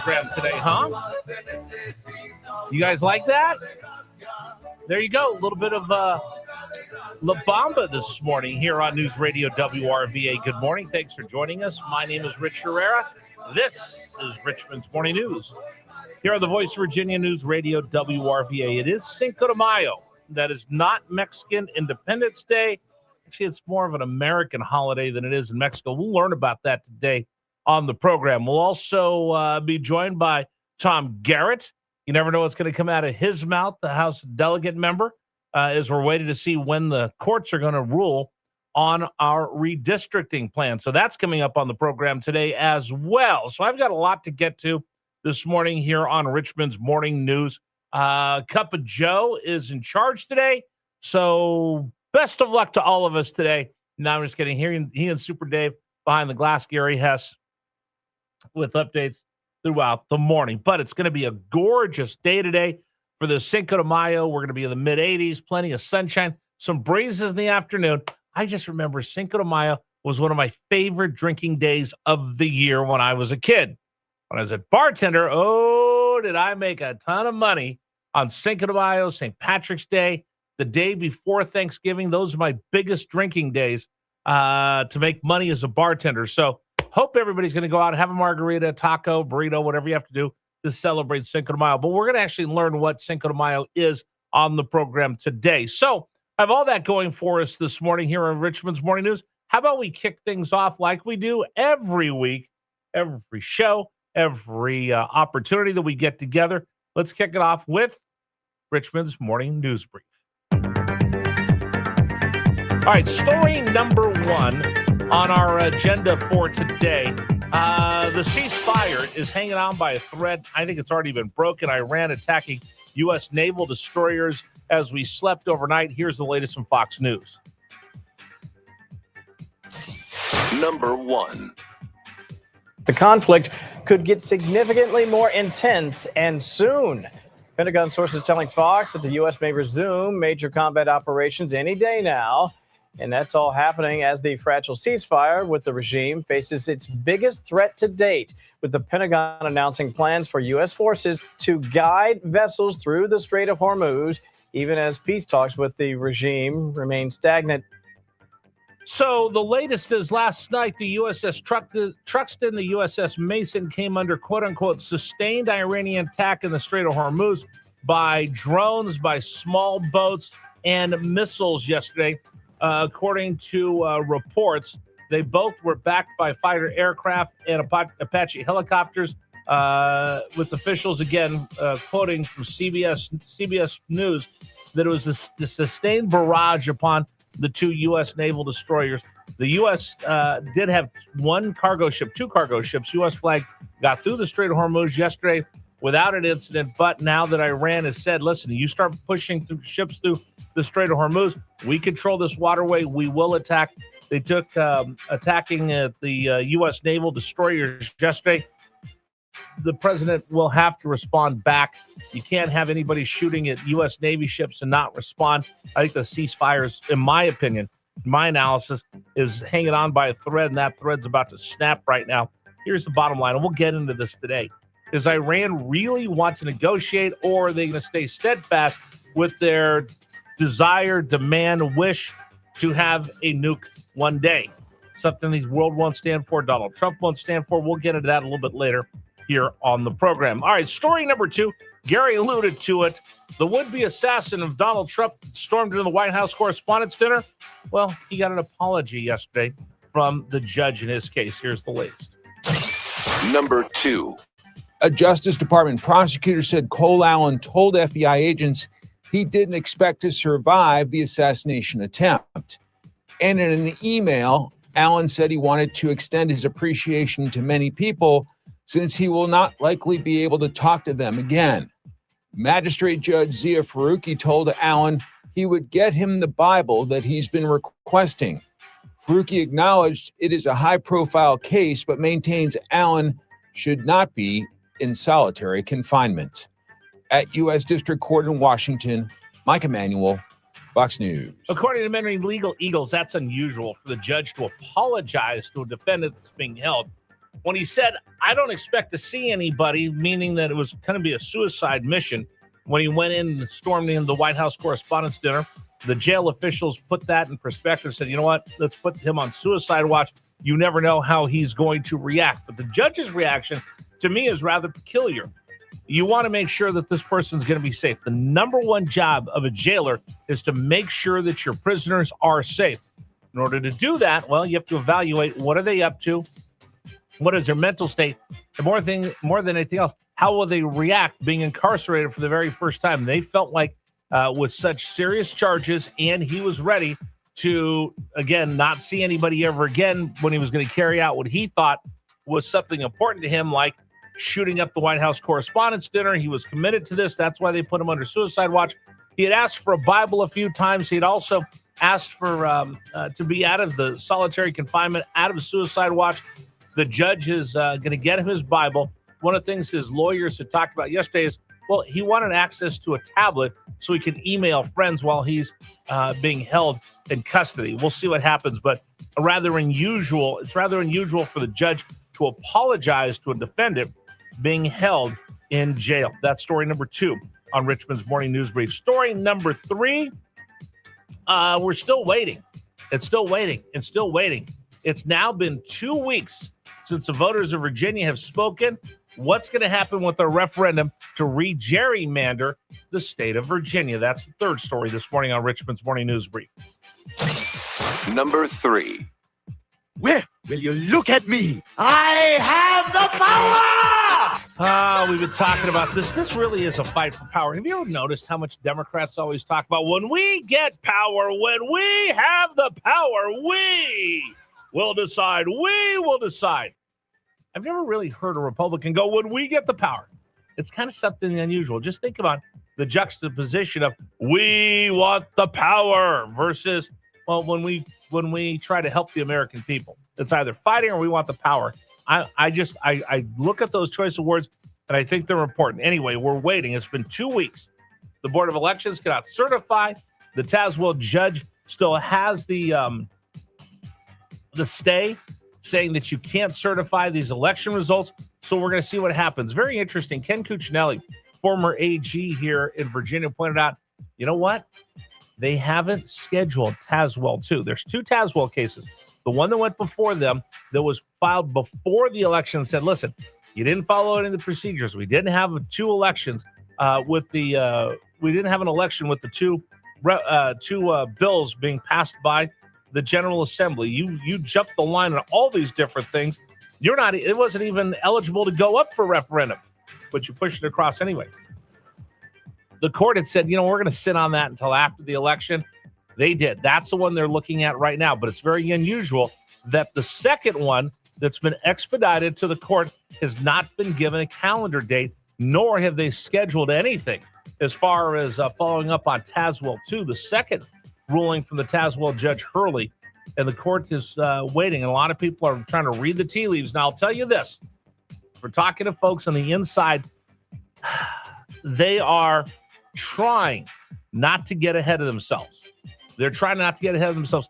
program today, huh? You guys like that? There you go. A little bit of La Bamba this morning here on News Radio WRVA. Good morning. Thanks for joining us. My name is Rich Herrera. This is Richmond's Morning News. Here on the Voice of Virginia News Radio WRVA. It is Cinco de Mayo. That is not Mexican Independence Day. Actually, it's more of an American holiday than it is in Mexico. We'll learn about that today on the program. We'll also be joined by Tom Garrett. You never know what's going to come out of his mouth, the House delegate member, as we're waiting to see when the courts are going to rule on our redistricting plan. So that's coming up on the program today as well. So I've got a lot to get to this morning here on Richmond's Morning News. Cup of Joe is in charge today. So best of luck to all of us today. Now I'm just kidding. He and Super Dave behind the glass, Gary Hess, with updates throughout the morning. But it's going to be a gorgeous day today for the Cinco de Mayo. We're going to be in the mid-80s, plenty of sunshine, some breezes in the afternoon. I just remember Cinco de Mayo was one of my favorite drinking days of the year when I was a kid. When I was a bartender, did I make a ton of money on Cinco de Mayo, St. Patrick's Day, the day before Thanksgiving. Those are my biggest drinking days to make money as a bartender. So hope everybody's going to go out and have a margarita, taco, burrito, whatever you have to do to celebrate Cinco de Mayo. But we're going to actually learn what Cinco de Mayo is on the program today. So I have all that going for us this morning here on Richmond's Morning News. How about we kick things off like we do every week, every show, every opportunity that we get together. Let's kick it off with Richmond's Morning News Brief. All right, story number one on our agenda for today. The ceasefire is hanging on by a thread. I think it's already been broken. Iran attacking U.S. naval destroyers as we slept overnight. Here's the latest from Fox News. Number one. The conflict could get significantly more intense and soon. Pentagon sources telling Fox that the U.S. may resume major combat operations any day now. And that's all happening as the fragile ceasefire with the regime faces its biggest threat to date, with the Pentagon announcing plans for U.S. forces to guide vessels through the Strait of Hormuz, even as peace talks with the regime remain stagnant. So the latest is last night, the USS Truxtun, the USS Mason came under quote-unquote sustained Iranian attack in the Strait of Hormuz by drones, by small boats, and missiles yesterday. According to reports, they both were backed by fighter aircraft and Apache helicopters, with officials, again, quoting from CBS News, that it was a sustained barrage upon the two U.S. naval destroyers. The U.S. Did have two cargo ships, U.S. flag, got through the Strait of Hormuz yesterday without an incident. But now that Iran has said, listen, you start pushing ships through the Strait of Hormuz, we control this waterway, we will attack. They took attacking the U.S. naval destroyers yesterday. The president will have to respond back. You can't have anybody shooting at U.S. Navy ships and not respond. I think the ceasefire, in my opinion, my analysis, is hanging on by a thread, and that thread's about to snap right now. Here's the bottom line, and we'll get into this today. Does Iran really want to negotiate, or are they going to stay steadfast with their desire, demand, wish to have a nuke one day? Something the world won't stand for, Donald Trump won't stand for. We'll get into that a little bit later here on the program. All right, story number two. Gary alluded to it. The would-be assassin of Donald Trump stormed into the White House Correspondents' Dinner. Well, he got an apology yesterday from the judge in his case. Here's the latest. Number two. A Justice Department prosecutor said Cole Allen told FBI agents he didn't expect to survive the assassination attempt. And in an email, Allen said he wanted to extend his appreciation to many people since he will not likely be able to talk to them again. Magistrate Judge Zia Faruqi told Allen he would get him the Bible that he's been requesting. Faruqi acknowledged it is a high-profile case, but maintains Allen should not be in solitary confinement. At U.S. District Court in Washington, Mike Emanuel, Fox News. According to many legal eagles, that's unusual for the judge to apologize to a defendant that's being held. when he said, I don't expect to see anybody, meaning that it was going to be a suicide mission, when he went in and stormed in the White House Correspondents' Dinner, the jail officials put that in perspective and said, you know what, let's put him on suicide watch. You never know how he's going to react. But the judge's reaction, to me, is rather peculiar. You want to make sure that this person's going to be safe. The number one job of a jailer is to make sure that your prisoners are safe. In order to do that, well, you have to evaluate what are they up to, what is their mental state, and more than anything else, how will they react being incarcerated for the very first time? They felt like with such serious charges, and he was ready to, again, not see anybody ever again when he was going to carry out what he thought was something important to him, like shooting up the White House Correspondents' Dinner. He was committed to this. That's why they put him under suicide watch. He had asked for a Bible a few times. He had also asked for to be out of the solitary confinement, out of suicide watch. The judge is going to get him his Bible. One of the things his lawyers had talked about yesterday is, well, he wanted access to a tablet so he could email friends while he's being held in custody. We'll see what happens, but it's rather unusual for the judge to apologize to a defendant being held in jail. That's story number 2 on Richmond's Morning News Brief. Story number 3, we're still waiting. It's still waiting. It's now been 2 weeks since the voters of Virginia have spoken. What's going to happen with the referendum to re-gerrymander the state of Virginia? That's the third story this morning on Richmond's Morning News Brief. Number 3. Where will you look at me? I have the power! We've been talking about this. This really is a fight for power. Have you ever noticed how much Democrats always talk about when we get power, when we have the power, we will decide. We will decide. I've never really heard a Republican go, when we get the power. It's kind of something unusual. Just think about the juxtaposition of we want the power versus, well, when we try to help the American people. It's either fighting or we want the power. I look at those choice of words and I think they're important. Anyway, we're waiting. It's been 2 weeks. The Board of Elections cannot certify. The Tazewell judge still has the stay, saying that you can't certify these election results. So we're going to see what happens. Very interesting. Ken Cuccinelli, former AG here in Virginia, pointed out, you know what? They haven't scheduled Tazewell 2. There's 2 Tazewell cases. The one that went before them that was filed before the election said, listen, you didn't follow any of the procedures. We didn't have 2 elections we didn't have an election with the two bills being passed by the General Assembly. You jumped the line on all these different things. It wasn't even eligible to go up for referendum, but you pushed it across anyway. The court had said, we're going to sit on that until after the election. They did. That's the one they're looking at right now, but it's very unusual that the second one that's been expedited to the court has not been given a calendar date, nor have they scheduled anything as far as following up on Tazewell 2, the second ruling from the Tazewell Judge Hurley, and the court is waiting. And a lot of people are trying to read the tea leaves. Now, I'll tell you this. We're talking to folks on the inside. They are trying not to get ahead of themselves. They're trying not to get ahead of themselves.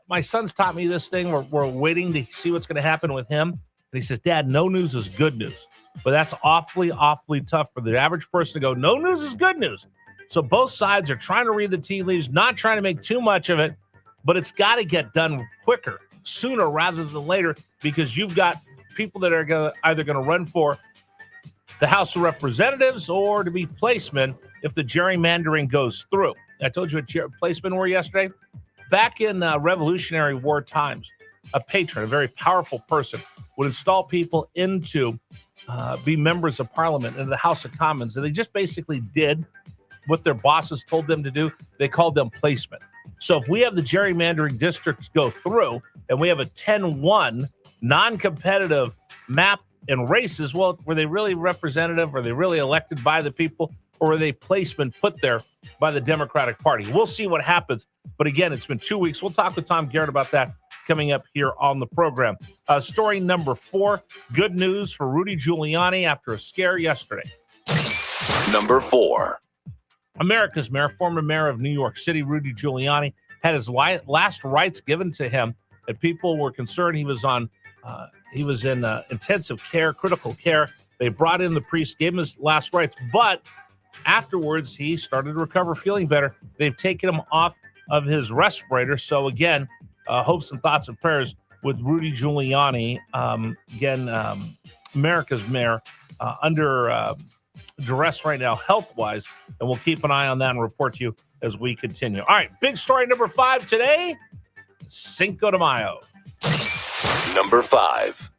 My son's taught me this thing. We're waiting to see what's going to happen with him. And he says, Dad, no news is good news. But that's awfully, awfully tough for the average person to go, no news is good news. So both sides are trying to read the tea leaves, not trying to make too much of it, but it's got to get done quicker, sooner rather than later, because you've got people that are either going to run for the House of Representatives or to be placemen if the gerrymandering goes through. I told you what placemen were yesterday. Back in Revolutionary War times, a patron, a very powerful person, would install people into be members of Parliament in the House of Commons, and they just basically did what their bosses told them to do. They called them placemen. So if we have the gerrymandering districts go through and we have a 10-1 non-competitive map and races, well, were they really representative? Were they really elected by the people? Or were they placemen put there by the Democratic Party? We'll see what happens. But again, it's been 2 weeks. We'll talk with Tom Garrett about that coming up here on the program. Story number 4, good news for Rudy Giuliani after a scare yesterday. Number 4. America's mayor, former mayor of New York City, Rudy Giuliani, had his last rites given to him, and people were concerned he was on He was in intensive care, critical care. They brought in the priest, gave him his last rites, but afterwards he started to recover, feeling better. They've taken him off of his respirator. So again, hopes and thoughts and prayers with Rudy Giuliani, America's mayor, under duress right now, health-wise, and we'll keep an eye on that and report to you as we continue. All right, big story number 5 today, Cinco de Mayo. Number 5.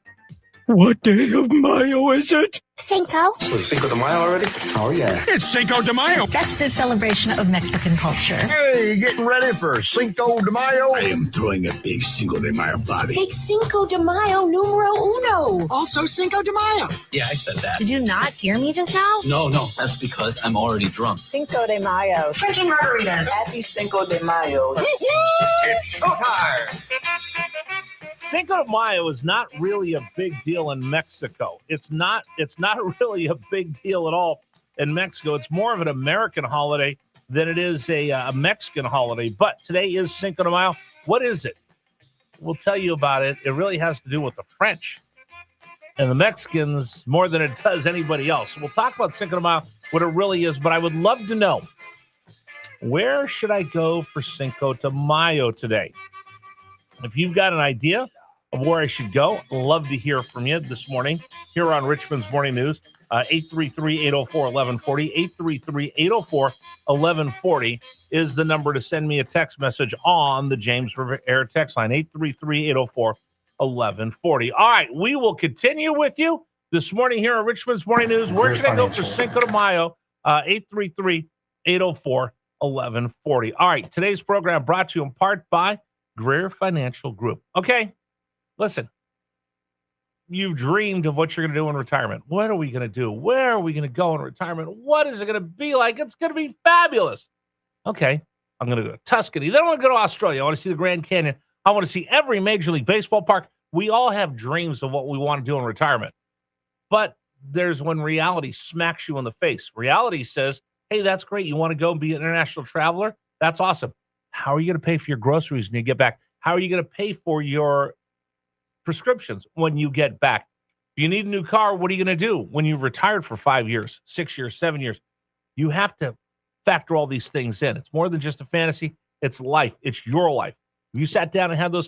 What day of Mayo is it? Cinco. Cinco de Mayo already? Oh, yeah. It's Cinco de Mayo. Festive celebration of Mexican culture. Hey, getting ready for Cinco de Mayo? I am throwing a big Cinco de Mayo party. Big Cinco de Mayo numero uno. Also Cinco de Mayo. Yeah, I said that. Did you not hear me just now? No, that's because I'm already drunk. Cinco de Mayo. Drinking margaritas. Happy Cinco de Mayo. It's showtime! Cinco de Mayo is not really a big deal in Mexico. It's not really a big deal at all in Mexico. It's more of an American holiday than it is a Mexican holiday. But today is Cinco de Mayo. What is it? We'll tell you about it. It really has to do with the French and the Mexicans more than it does anybody else. We'll talk about Cinco de Mayo, what it really is. But I would love to know, where should I go for Cinco de Mayo today? If you've got an idea of where I should go, I'd love to hear from you this morning here on Richmond's Morning News. 833-804-1140. 833-804-1140 is the number to send me a text message on the James River Air text line. 833-804-1140. All right, we will continue with you this morning here on Richmond's Morning News. Where should I go for Cinco de Mayo? 833-804-1140. All right, today's program brought to you in part by Greer Financial Group. Okay, listen, you've dreamed of what you're going to do in retirement. What are we going to do? Where are we going to go in retirement? What is it going to be like? It's going to be fabulous. Okay, I'm going to go to Tuscany. Then I want to go to Australia. I want to see the Grand Canyon. I want to see every Major League Baseball park. We all have dreams of what we want to do in retirement. But there's when reality smacks you in the face. Reality says, hey, that's great. You want to go and be an international traveler? That's awesome. How are you going to pay for your groceries when you get back? How are you going to pay for your prescriptions when you get back? If you need a new car, what are you going to do when you've retired for 5 years, 6 years, 7 years? You have to factor all these things in. It's more than just a fantasy. It's life. It's your life. If you sat down and had those